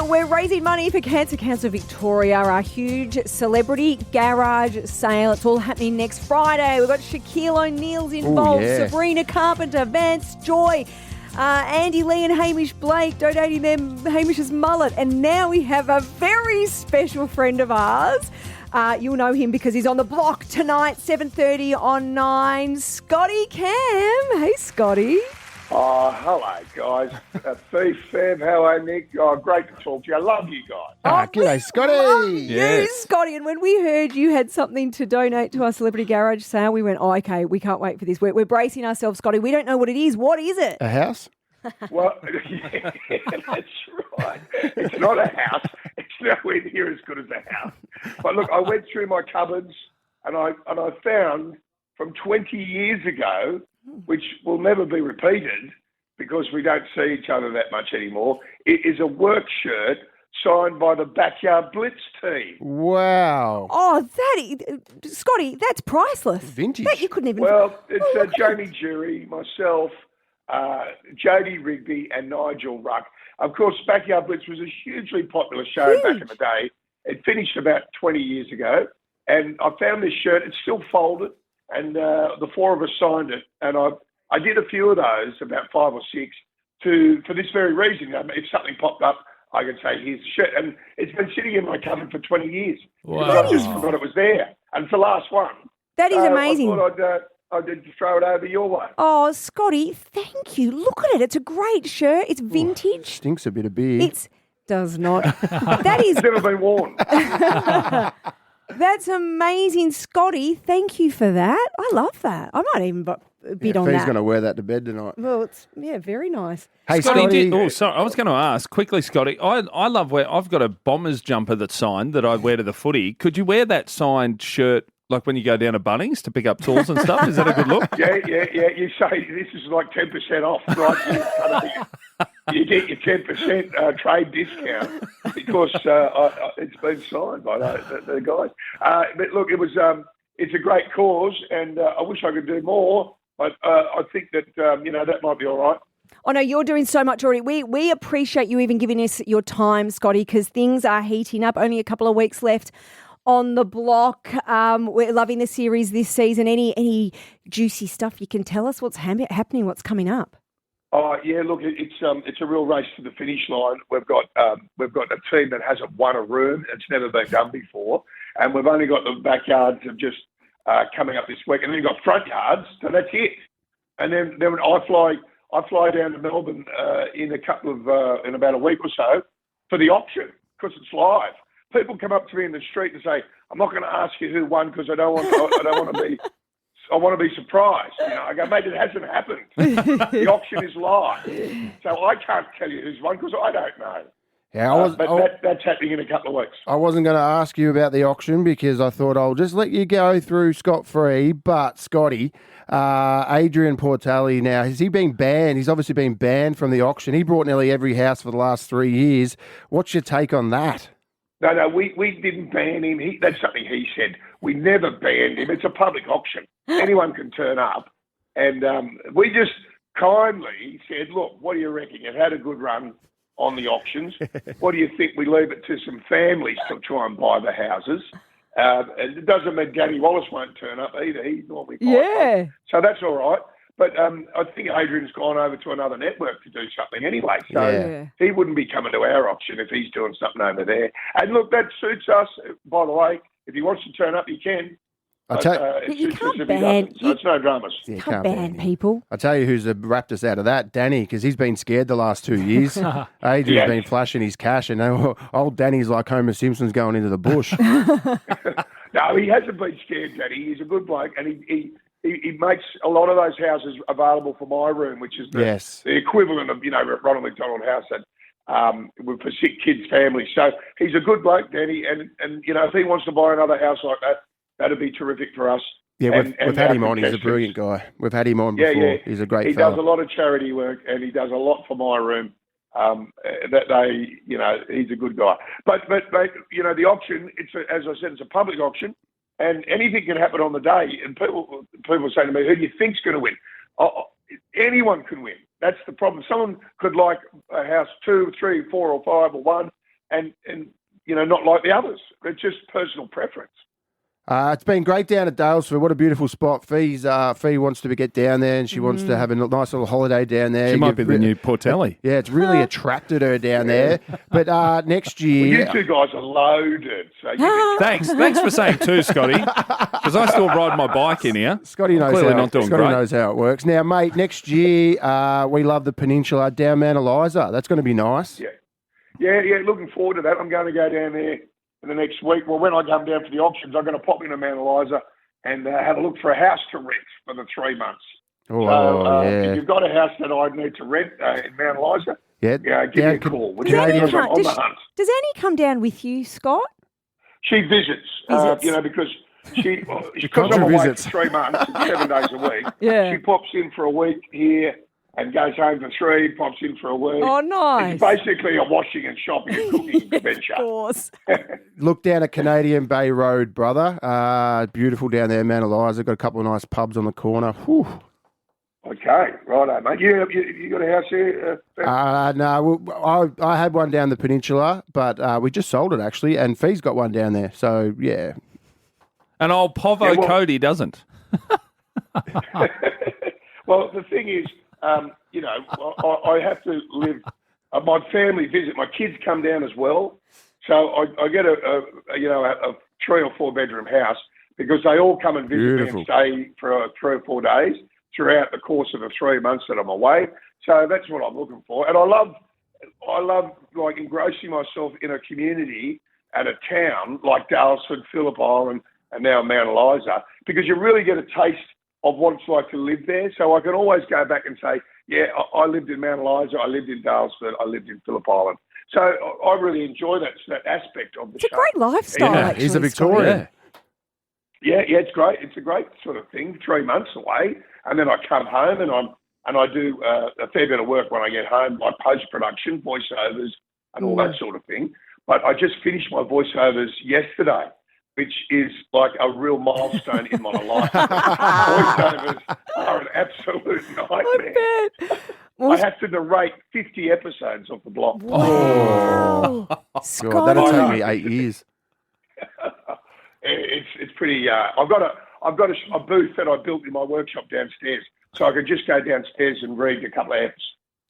we're raising money for Cancer Victoria, our huge celebrity garage sale. It's all happening next Friday. We've got Shaquille O'Neal's involved, Sabrina Carpenter, Vance Joy, Andy Lee and Hamish Blake donating them Hamish's mullet. And now we have a very special friend of ours. You'll know him because he's on the block tonight, 7:30 on 9. Scotty Cam. Hey, Scotty. Oh, hello, guys. Thief, Fab, how are you, Nick? Oh, great to talk to you. I love you guys. G'day, Scotty. Love you, Scotty. And when we heard you had something to donate to our celebrity garage sale, we went, oh, okay, we can't wait for this. We're bracing ourselves, Scotty. We don't know what it is. What is it? A house? Well, yeah, that's right. It's not a house. It's nowhere near as good as a house. But look, I went through my cupboards and I found from 20 years ago, which will never be repeated because we don't see each other that much anymore. It is a work shirt signed by the Backyard Blitz team. Wow. Oh, Scotty, that's priceless. Vintage. That you couldn't even... Well, it's Jamie Jury, myself, Jodie Rigby and Nigel Ruck. Of course, Backyard Blitz was a hugely popular show back in the day. It finished about 20 years ago. And I found this shirt. It's still folded. And the four of us signed it. And I did a few of those, about 5 or 6, for this very reason. If something popped up, I could say, here's the shirt. And it's been sitting in my cupboard for 20 years. Wow. I just forgot it was there. And it's the last one. That is amazing. I thought I'd throw it over your way. Oh, Scotty, thank you. Look at it. It's a great shirt. It's vintage. Stinks a bit of beer. It does not. That is... It's never been worn. That's amazing, Scotty. Thank you for that. I love that. I might even bid on that. He's going to wear that to bed tonight. Well, it's very nice. Hey, Scotty. Sorry, I was going to ask quickly, Scotty. I love I've got a Bombers jumper that's signed that I wear to the footy. Could you wear that signed shirt like when you go down to Bunnings to pick up tools and stuff? Is that a good look? Yeah. You say this is like 10% off, right? You get your 10% trade discount because it's been signed by the guys. But look, it's a great cause, and I wish I could do more. But I think that that might be all right. Oh, no, you're doing so much already. We appreciate you even giving us your time, Scotty, because things are heating up. Only a couple of weeks left on the block. We're loving the series this season. Any juicy stuff you can tell us? What's happening? What's coming up? Oh yeah, look, it's a real race to the finish line. We've got a team that hasn't won a room. It's never been done before, and we've only got the backyards of just coming up this week, and then you've got front yards, so that's it. And then I fly down to Melbourne in about a week or so for the auction because it's live. People come up to me in the street and say, "I'm not going to ask you who won because I don't want to be. I want to be surprised." I go, "Mate, it hasn't happened. The auction is live, so I can't tell you who's won because I don't know." Yeah, that's happening in a couple of weeks. I wasn't going to ask you about the auction because I thought I'll just let you go through scot-free. But, Scotty, Adrian Portelli now, has he been banned? He's obviously been banned from the auction. He brought nearly every house for the last 3 years. What's your take on that? No, we didn't ban him. That's something he said. We never banned him. It's a public auction. Anyone can turn up. And we just kindly said, look, what do you reckon? You've had a good run on the auctions. What do you think we leave it to some families to try and buy the houses? And it doesn't mean Danny Wallace won't turn up either. He's normally fine. So that's all right. But I think Adrian's gone over to another network to do something anyway. So he wouldn't be coming to our auction if he's doing something over there. And look, that suits us. By the way, if he wants to turn up, he can. You can't ban. So it's no dramas. You can't ban people. I tell you who's wrapped us out of that, Danny, because he's been scared the last 2 years. Adrian's been flashing his cash, and old Danny's like Homer Simpson's going into the bush. No, he hasn't been scared, Danny. He's a good bloke, and he makes a lot of those houses available for my room, which is the equivalent of Ronald McDonald House for sick kids' families. So he's a good bloke, Danny, and if he wants to buy another house like that, that'd be terrific for us. Yeah, we've had him on. He's a brilliant guy. We've had him on before. Yeah. He's a great fella. He does a lot of charity work, and he does a lot for my room. He's a good guy. But the auction, as I said, it's a public auction, and anything can happen on the day. And people say to me, "Who do you think's going to win?" Anyone can win. That's the problem. Someone could like a house 2, 3, 4, or 5, or 1, and not like the others. It's just personal preference. It's been great down at Dalesford. What a beautiful spot. Fee wants to get down there, and she wants to have a nice little holiday down there. She might be the new Portelli. Yeah, it's really attracted her down there. But next year... Well, you two guys are loaded. So Thanks for saying too, Scotty, because I still ride my bike in here. Scotty knows Clearly how, not doing Scotty great. knows how it works. Now, mate, next year we love the Peninsula down Mount Eliza. That's going to be nice. Yeah, looking forward to that. I'm going to go down there in the next week. Well, when I come down for the auctions, I'm going to pop into Mount Eliza and have a look for a house to rent for the 3 months. If you've got a house that I need to rent in Mount Eliza, give me a call. Does Annie come down with you, Scott? She visits. Because because I'm away for 3 months, 7 days a week. Yeah. She pops in for a week here and goes home for 3, pops in for a week. Oh, nice. It's basically a washing and shopping and cooking adventure. Of course. Look down at Canadian Bay Road, brother. Beautiful down there, Mount Eliza. Got a couple of nice pubs on the corner. Whew. Okay, righto, mate. You got a house here? No, I had one down the peninsula, but we just sold it, actually, and Fee's got one down there. So, yeah. And old Povo Cody doesn't. Well, the thing is, I have to live. My family visit. My kids come down as well, so I get a 3 or 4 bedroom house because they all come and visit me and stay for 3 or 4 days throughout the course of the 3 months that I'm away. So that's what I'm looking for, and I love like engrossing myself in a community at a town like Dalesford, Phillip Island, and now Mount Eliza, because you really get a taste of what it's like to live there. So I can always go back and say, yeah, I lived in Mount Eliza, I lived in Dalesford, I lived in Phillip Island. So I really enjoy that aspect of the show. It's a great lifestyle, actually. He's a Victorian. Yeah, it's great. It's a great sort of thing, 3 months away. And then I come home and I do a fair bit of work when I get home, like post-production, voiceovers and all that sort of thing. But I just finished my voiceovers yesterday, which is like a real milestone in my life. Voiceovers are an absolute nightmare. I bet. I have to narrate 50 episodes off the block. Wow. Scott. God, that'll take me 8 years. It's pretty. I've got a booth that I built in my workshop downstairs, so I could just go downstairs and read a couple of eps.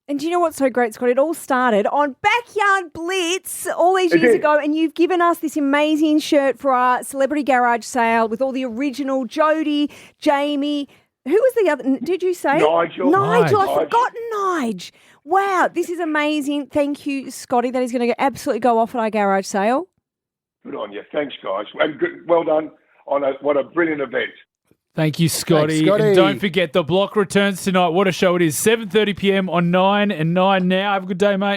And do you know what's so great, Scott? It all started on Backyard Blitz all these years ago, and you've given us this amazing shirt for our celebrity garage sale with all the original Jodie, Jamie. Who was the other? Did you say? Nigel. I've forgotten Nige. Wow, this is amazing. Thank you, Scotty. That is going to absolutely go off at our garage sale. Good on you. Thanks, guys. And well done on what a brilliant event. Thank you, Scotty. Thanks, Scotty. And don't forget, The Block returns tonight. What a show it is. 7:30 p.m. on 9 and 9 Now. Have a good day, mate.